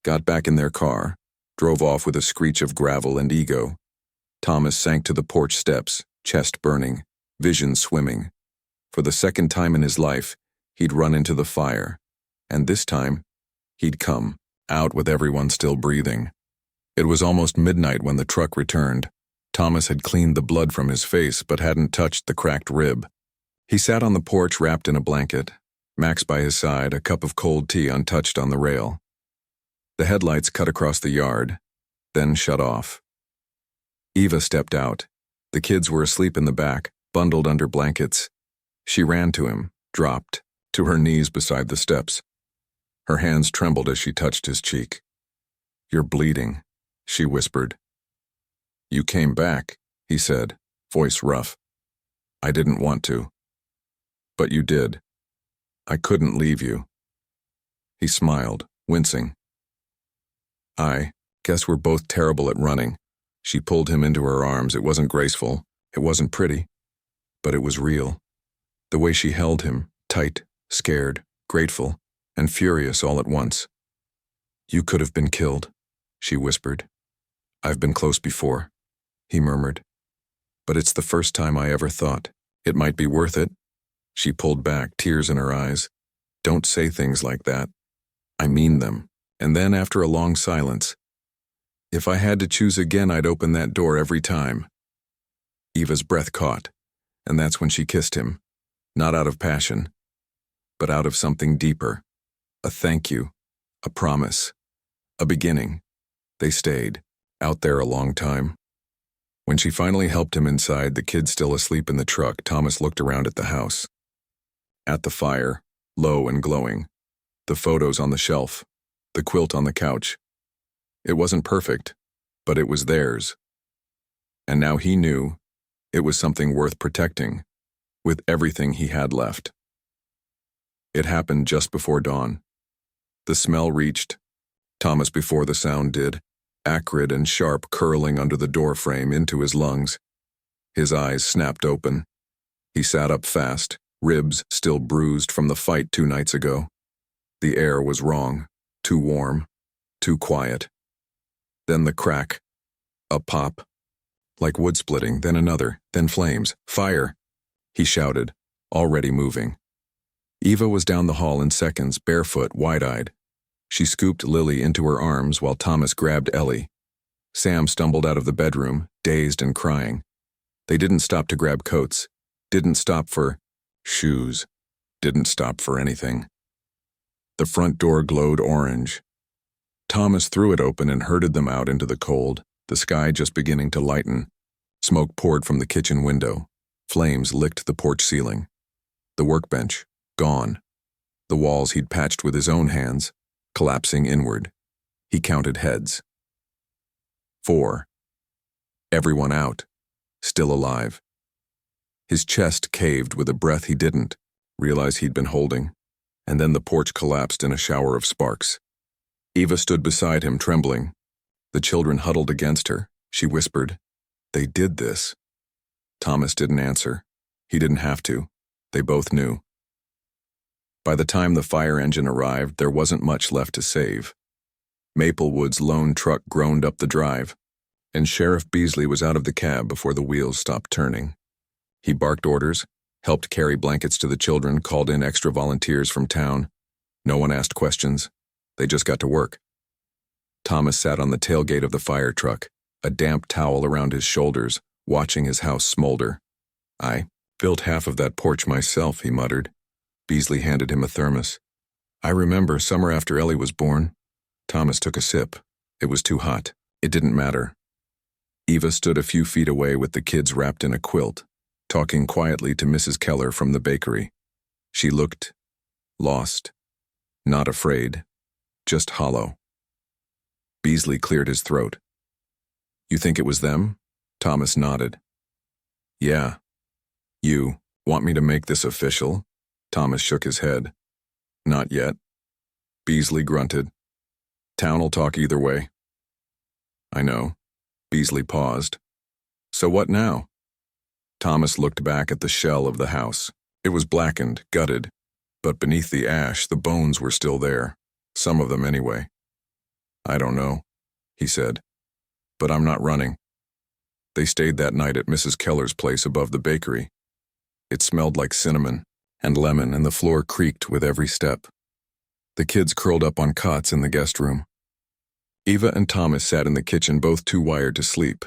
got back in their car, drove off with a screech of gravel and ego. Thomas sank to the porch steps, chest burning, vision swimming. For the second time in his life, he'd run into the fire. And this time, he'd come, out with everyone still breathing. It was almost midnight when the truck returned. Thomas had cleaned the blood from his face but hadn't touched the cracked rib. He sat on the porch wrapped in a blanket, Max by his side, a cup of cold tea untouched on the rail. The headlights cut across the yard, then shut off. Eva stepped out. The kids were asleep in the back, bundled under blankets. She ran to him, dropped, to her knees beside the steps. Her hands trembled as she touched his cheek. "You're bleeding," she whispered. "You came back," he said, voice rough. "I didn't want to. But you did. I couldn't leave you." He smiled, wincing. "I guess we're both terrible at running." She pulled him into her arms. It wasn't graceful. It wasn't pretty. But it was real. The way she held him, tight, scared, grateful, and furious all at once. "You could have been killed," she whispered. "I've been close before," he murmured. "But it's the first time I ever thought it might be worth it." She pulled back, tears in her eyes. "Don't say things like that. I mean them." And then, after a long silence, "If I had to choose again, I'd open that door every time." Eva's breath caught, and that's when she kissed him, not out of passion, but out of something deeper. A thank you, a promise, a beginning. They stayed, out there a long time. When she finally helped him inside, the kids still asleep in the truck, Thomas looked around at the house. At the fire, low and glowing, the photos on the shelf, the quilt on the couch. It wasn't perfect, but it was theirs. And now he knew it was something worth protecting, with everything he had left. It happened just before dawn. The smell reached Thomas before the sound did, acrid and sharp, curling under the doorframe into his lungs. His eyes snapped open. He sat up fast, ribs still bruised from the fight 2 nights ago. The air was wrong, too warm, too quiet. Then the crack, a pop, like wood splitting, then another, then flames, fire. He shouted, already moving. Eva was down the hall in seconds, barefoot, wide-eyed. She scooped Lily into her arms while Thomas grabbed Ellie. Sam stumbled out of the bedroom, dazed and crying. They didn't stop to grab coats, didn't stop for shoes, didn't stop for anything. The front door glowed orange. Thomas threw it open and herded them out into the cold, the sky just beginning to lighten. Smoke poured from the kitchen window. Flames licked the porch ceiling. The workbench, gone. The walls he'd patched with his own hands, collapsing inward. He counted heads. 4. Everyone out, still alive. His chest caved with a breath he didn't realize he'd been holding, and then the porch collapsed in a shower of sparks. Eva stood beside him, trembling. The children huddled against her. She whispered, "They did this." Thomas didn't answer. He didn't have to. They both knew. By the time the fire engine arrived, there wasn't much left to save. Maplewood's lone truck groaned up the drive, and Sheriff Beasley was out of the cab before the wheels stopped turning. He barked orders, helped carry blankets to the children, called in extra volunteers from town. No one asked questions. They just got to work. Thomas sat on the tailgate of the fire truck, a damp towel around his shoulders, watching his house smolder. "I built half of that porch myself," he muttered. Beasley handed him a thermos. "I remember summer after Ellie was born." Thomas took a sip. It was too hot. It didn't matter. Eva stood a few feet away with the kids wrapped in a quilt, talking quietly to Mrs. Keller from the bakery. She looked lost, not afraid, just hollow. Beasley cleared his throat. "You think it was them?" Thomas nodded. "Yeah. You want me to make this official?" Thomas shook his head. "Not yet." Beasley grunted. "Town'll talk either way." "I know." Beasley paused. "So what now?" Thomas looked back at the shell of the house. It was blackened, gutted, but beneath the ash, the bones were still there. Some of them anyway. "I don't know." he said. "But I'm not running." They stayed that night at Mrs. Keller's place above the bakery. It smelled like cinnamon and lemon, and the floor creaked with every step. The kids curled up on cots in the guest room. Eva and Thomas sat in the kitchen, both too wired to sleep.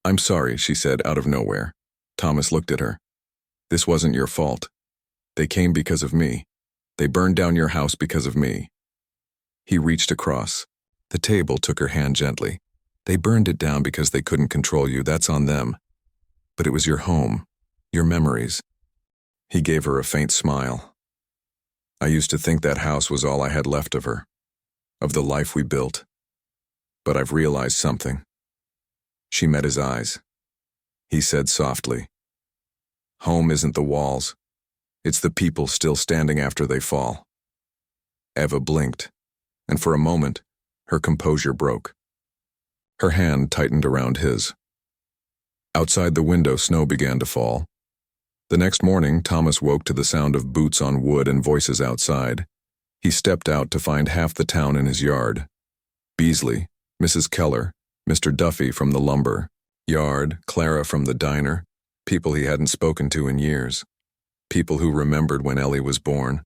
"I'm sorry," she said out of nowhere. Thomas looked at her. "This wasn't your fault. They came because of me. They burned down your house because of me." He reached across. The table took her hand gently. "They burned it down because they couldn't control you. That's on them. But it was your home, your memories." He gave her a faint smile. "I used to think that house was all I had left of her, of the life we built. But I've realized something." She met his eyes. He said softly, "Home isn't the walls. It's the people still standing after they fall." Eva blinked, and for a moment, her composure broke. Her hand tightened around his. Outside the window, snow began to fall. The next morning, Thomas woke to the sound of boots on wood and voices outside. He stepped out to find half the town in his yard. Beasley, Mrs. Keller, Mr. Duffy from the lumber yard, Clara from the diner, people he hadn't spoken to in years. People who remembered when Ellie was born.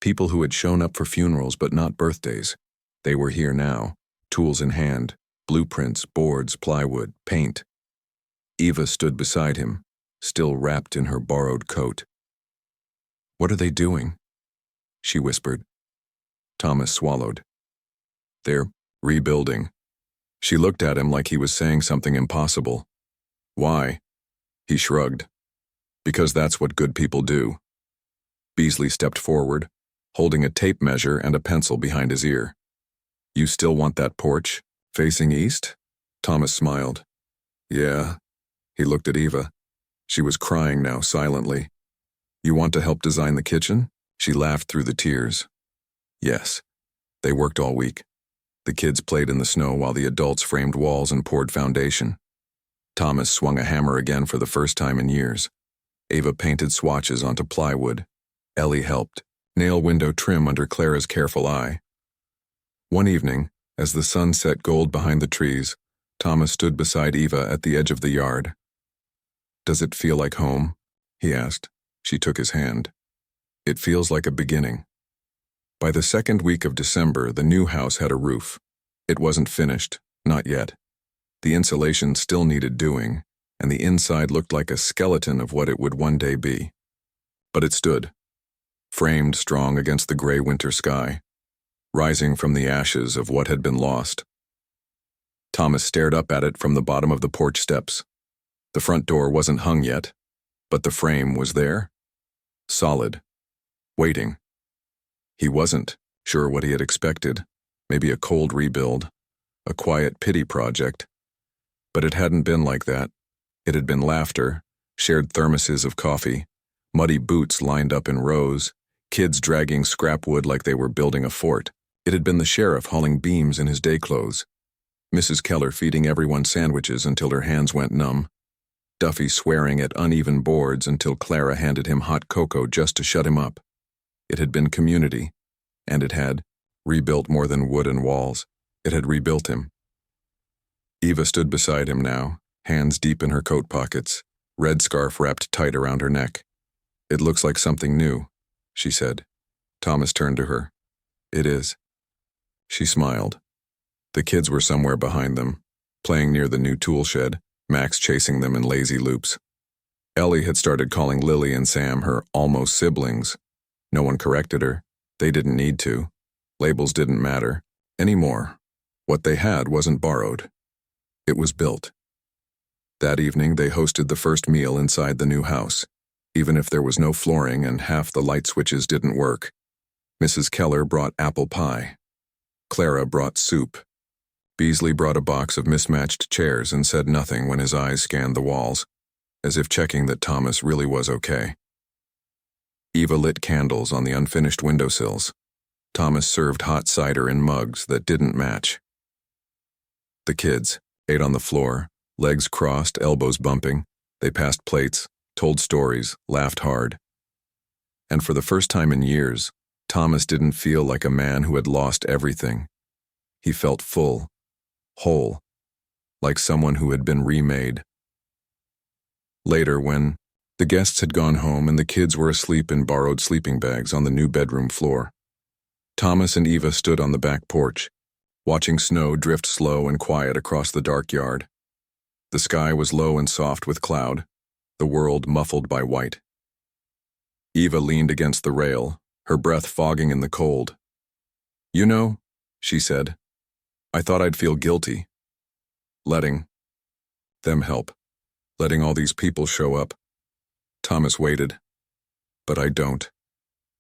People who had shown up for funerals but not birthdays. They were here now, tools in hand, blueprints, boards, plywood, paint. Eva stood beside him, still wrapped in her borrowed coat. "What are they doing?" she whispered. Thomas swallowed. "They're rebuilding." She looked at him like he was saying something impossible. "Why?" He shrugged. "Because that's what good people do." Beasley stepped forward, holding a tape measure and a pencil behind his ear. "You still want that porch, facing east?" Thomas smiled. "Yeah." He looked at Eva. She was crying now, silently. "You want to help design the kitchen?" She laughed through the tears. "Yes." They worked all week. The kids played in the snow while the adults framed walls and poured foundation. Thomas swung a hammer again for the first time in years. Eva painted swatches onto plywood. Ellie helped, nail window trim under Clara's careful eye. One evening, as the sun set gold behind the trees, Thomas stood beside Eva at the edge of the yard. "Does it feel like home?" he asked. She took his hand. "It feels like a beginning." By the second week of December, the new house had a roof. It wasn't finished, not yet. The insulation still needed doing, and the inside looked like a skeleton of what it would one day be. But it stood, framed strong against the gray winter sky, rising from the ashes of what had been lost. Thomas stared up at it from the bottom of the porch steps. The front door wasn't hung yet, but the frame was there, solid, waiting. He wasn't sure what he had expected, maybe a cold rebuild, a quiet pity project. But it hadn't been like that. It had been laughter, shared thermoses of coffee, muddy boots lined up in rows, kids dragging scrap wood like they were building a fort. It had been the sheriff hauling beams in his day clothes, Mrs. Keller feeding everyone sandwiches until her hands went numb, Duffy swearing at uneven boards until Clara handed him hot cocoa just to shut him up. It had been community, and it had rebuilt more than wood and walls. It had rebuilt him. Eva stood beside him now, hands deep in her coat pockets, red scarf wrapped tight around her neck. "It looks like something new," she said. Thomas turned to her. "It is." She smiled. The kids were somewhere behind them, playing near the new tool shed, Max chasing them in lazy loops. Ellie had started calling Lily and Sam her almost siblings. No one corrected her. They didn't need to. Labels didn't matter anymore. What they had wasn't borrowed. It was built. That evening, they hosted the first meal inside the new house, even if there was no flooring and half the light switches didn't work. Mrs. Keller brought apple pie. Clara brought soup. Beasley brought a box of mismatched chairs and said nothing when his eyes scanned the walls, as if checking that Thomas really was okay. Eva lit candles on the unfinished windowsills. Thomas served hot cider in mugs that didn't match. The kids ate on the floor, legs crossed, elbows bumping. They passed plates, told stories, laughed hard. And for the first time in years, Thomas didn't feel like a man who had lost everything. He felt full, whole, like someone who had been remade. Later, when the guests had gone home and the kids were asleep in borrowed sleeping bags on the new bedroom floor, Thomas and Eva stood on the back porch, watching snow drift slow and quiet across the dark yard. The sky was low and soft with cloud, the world muffled by white. Eva leaned against the rail, her breath fogging in the cold. "You know," she said, "I thought I'd feel guilty. Letting them help. Letting all these people show up." Thomas waited. "But I don't,"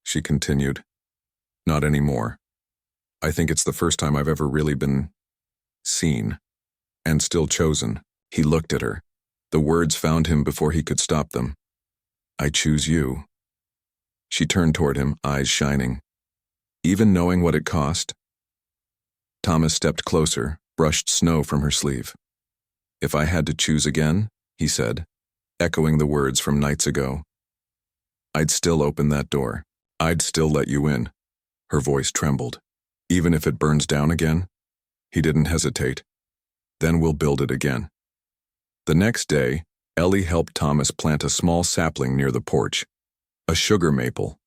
she continued. "Not anymore. I think it's the first time I've ever really been seen, and still chosen." He looked at her. The words found him before he could stop them. "I choose you." She turned toward him, eyes shining. "Even knowing what it cost?" Thomas stepped closer, brushed snow from her sleeve. "If I had to choose again," he said, echoing the words from nights ago, "I'd still open that door. I'd still let you in." Her voice trembled. "Even if it burns down again?" He didn't hesitate. "Then we'll build it again." The next day, Ellie helped Thomas plant a small sapling near the porch. A sugar maple,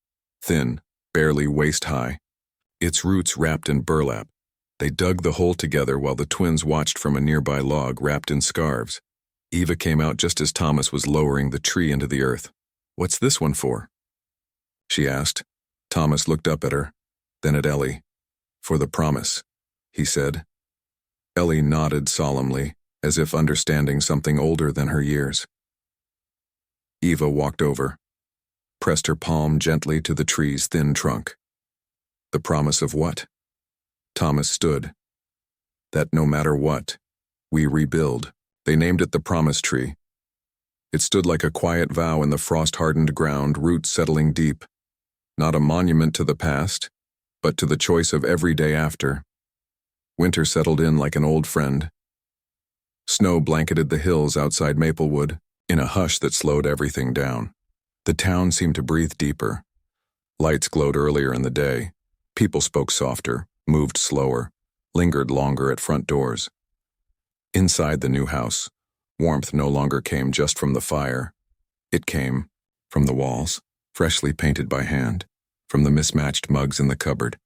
thin, barely waist-high, its roots wrapped in burlap. They dug the hole together while the twins watched from a nearby log wrapped in scarves. Eva came out just as Thomas was lowering the tree into the earth. "What's this one for?" she asked. Thomas looked up at her, then at Ellie. "For the promise," he said. Ellie nodded solemnly, as if understanding something older than her years. Eva walked over, pressed her palm gently to the tree's thin trunk. "The promise of what?" Thomas stood. "That no matter what, we rebuild." They named it the Promise Tree. It stood like a quiet vow in the frost-hardened ground, roots settling deep. Not a monument to the past, but to the choice of every day after. Winter settled in like an old friend. Snow blanketed the hills outside Maplewood, in a hush that slowed everything down. The town seemed to breathe deeper. Lights glowed earlier in the day. People spoke softer, moved slower, lingered longer at front doors. Inside the new house, warmth no longer came just from the fire. It came from the walls, freshly painted by hand, from the mismatched mugs in the cupboard,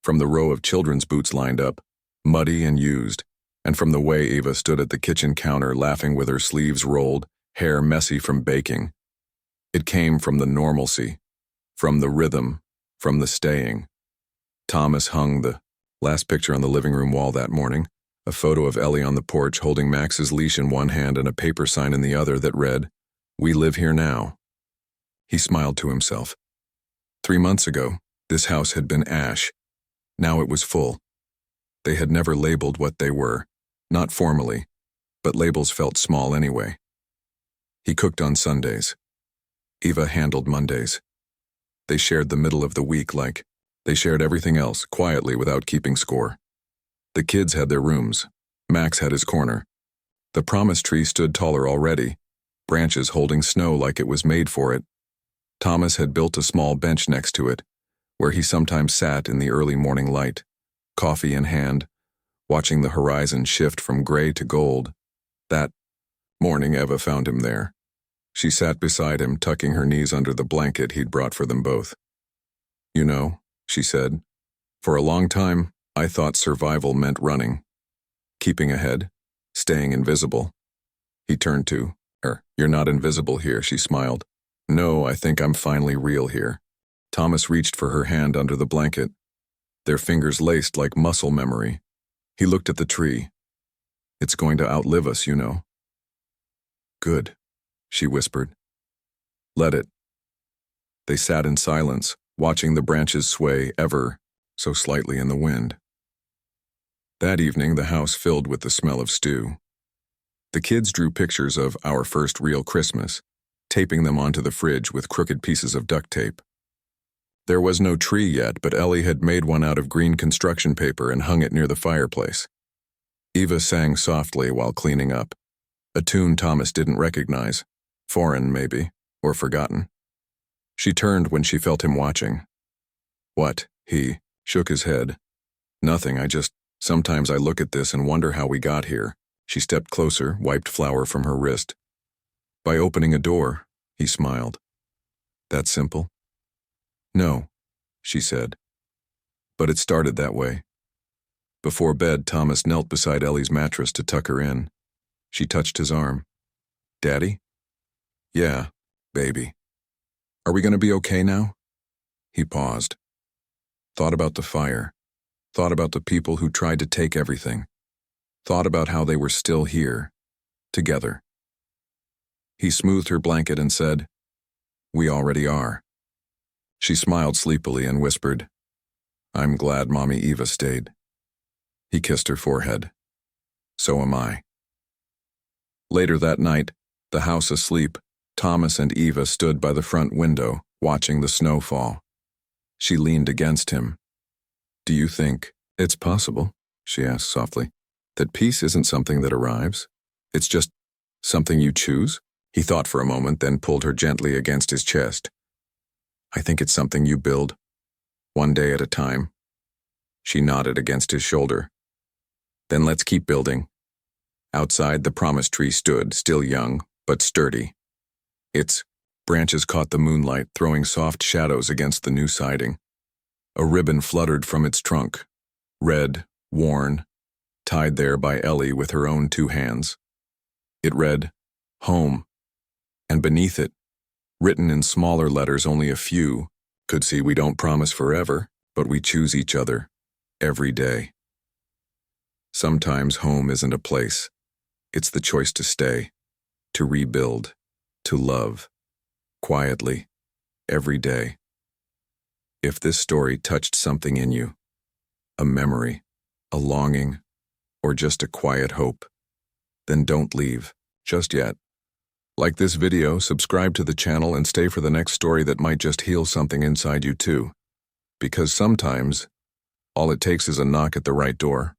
from the row of children's boots lined up, muddy and used, and from the way Eva stood at the kitchen counter laughing with her sleeves rolled, hair messy from baking. It came from the normalcy, from the rhythm, from the staying. Thomas hung the last picture on the living room wall that morning, a photo of Ellie on the porch holding Max's leash in one hand and a paper sign in the other that read, "We live here now." He smiled to himself. 3 months ago, this house had been ash. Now it was full. They had never labeled what they were, not formally, but labels felt small anyway. He cooked on Sundays. Eva handled Mondays. They shared the middle of the week like they shared everything else, quietly without keeping score. The kids had their rooms. Max had his corner. The Promise Tree stood taller already, branches holding snow like it was made for it. Thomas had built a small bench next to it, where he sometimes sat in the early morning light, coffee in hand, watching the horizon shift from gray to gold. That morning Eva found him there. She sat beside him, tucking her knees under the blanket he'd brought for them both. "You know," she said, "for a long time, I thought survival meant running, keeping ahead, staying invisible." He turned to her. "You're not invisible here," she smiled. "No, I think I'm finally real here." Thomas reached for her hand under the blanket, their fingers laced like muscle memory. He looked at the tree. "It's going to outlive us, you know." "Good," she whispered. "Let it." They sat in silence, watching the branches sway ever so slightly in the wind. That evening, the house filled with the smell of stew. The kids drew pictures of our first real Christmas, taping them onto the fridge with crooked pieces of duct tape. There was no tree yet, but Ellie had made one out of green construction paper and hung it near the fireplace. Eva sang softly while cleaning up, a tune Thomas didn't recognize, foreign maybe, or forgotten. She turned when she felt him watching. "What?" He shook his head. "Nothing, I just Sometimes I look at this and wonder how we got here. She stepped closer, wiped flour from her wrist. By opening a door, he smiled. That simple? No, she said. But it started that way. Before bed, Thomas knelt beside Ellie's mattress to tuck her in. She touched his arm. Daddy? Yeah, baby. Are we going to be okay now? He paused. Thought about the fire. Thought about the people who tried to take everything. Thought about how they were still here, together. He smoothed her blanket and said, We already are. She smiled sleepily and whispered, I'm glad Mommy Eva stayed. He kissed her forehead. So am I. Later that night, the house asleep, Thomas and Eva stood by the front window, watching the snow fall. She leaned against him. Do you think it's possible, she asked softly, that peace isn't something that arrives? It's just something you choose? He thought for a moment, then pulled her gently against his chest. I think it's something you build, one day at a time. She nodded against his shoulder. Then let's keep building. Outside, the promise tree stood, still young, but sturdy. Its branches caught the moonlight, throwing soft shadows against the new siding. A ribbon fluttered from its trunk, red, worn, tied there by Ellie with her own 2 hands. It read, Home, and beneath it, written in smaller letters only a few, could see we don't promise forever, but we choose each other, every day. Sometimes home isn't a place. It's the choice to stay, to rebuild, to love, quietly, every day. If this story touched something in you, a memory, a longing, or just a quiet hope, then don't leave, just yet. Like this video, subscribe to the channel and stay for the next story that might just heal something inside you too. Because sometimes, all it takes is a knock at the right door.